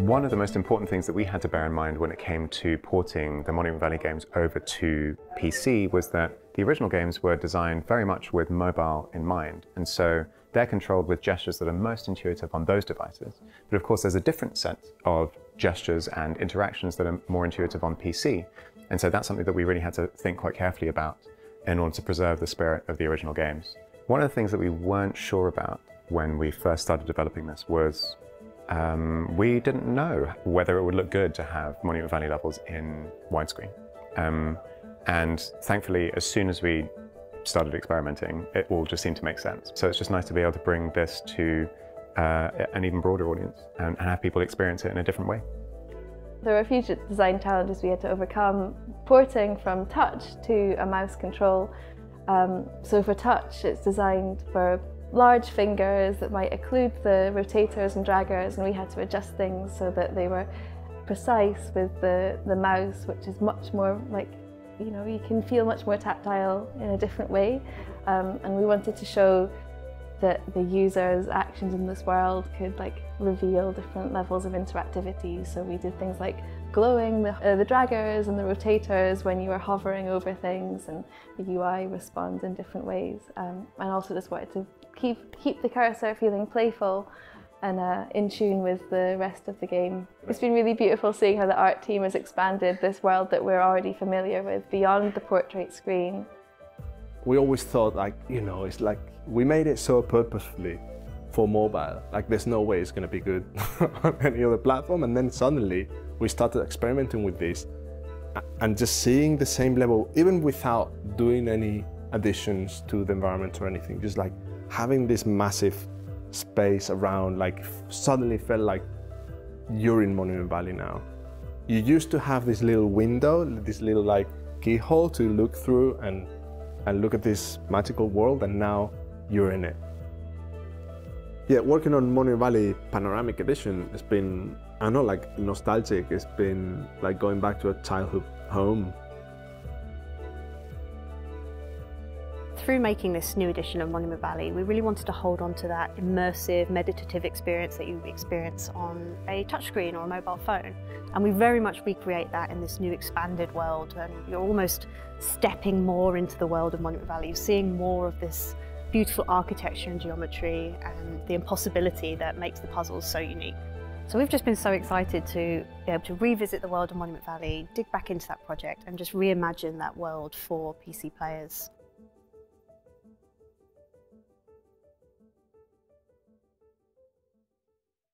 One of the most important things that we had to bear in mind when it came to porting the Monument Valley games over to PC was that the original games were designed very much with mobile in mind. And so they're controlled with gestures that are most intuitive on those devices. But of course, there's a different set of gestures and interactions that are more intuitive on PC. And so that's something that we really had to think quite carefully about in order to preserve the spirit of the original games. One of the things that we weren't sure about when we first started developing this was we didn't know whether it would look good to have Monument Valley levels in widescreen. And thankfully, as soon as we started experimenting, it all just seemed to make sense. So it's just nice to be able to bring this to an even broader audience and have people experience it in a different way. There were a few design challenges we had to overcome. Porting from touch to a mouse control. So for touch, it's designed for large fingers that might occlude the rotators and draggers, and we had to adjust things so that they were precise with the mouse, which is much more like, you know, you can feel much more tactile in a different way. And we wanted to show that the user's actions in this world could like reveal different levels of interactivity. So we did things like glowing the draggers and the rotators when you were hovering over things, and the UI responds in different ways. And also just wanted to keep the cursor feeling playful and in tune with the rest of the game. It's been really beautiful seeing how the art team has expanded this world that we're already familiar with beyond the portrait screen. We always thought, like, you know, it's like we made it so purposefully for mobile. Like, there's no way it's going to be good on any other platform. And then suddenly we started experimenting with this and just seeing the same level, even without doing any additions to the environment or anything, just like having this massive space around, like suddenly felt like you're in Monument Valley now. You used to have this little window, this little like keyhole to look through and look at this magical world, and now you're in it. Yeah, working on Monument Valley Panoramic Edition has been, I don't know, like nostalgic. It's been like going back to a childhood home. Through making this new edition of Monument Valley, we really wanted to hold on to that immersive, meditative experience that you experience on a touchscreen or a mobile phone. And we very much recreate that in this new expanded world, and you're almost stepping more into the world of Monument Valley. You're seeing more of this beautiful architecture and geometry and the impossibility that makes the puzzles so unique. So we've just been so excited to be able to revisit the world of Monument Valley, dig back into that project and just reimagine that world for PC players.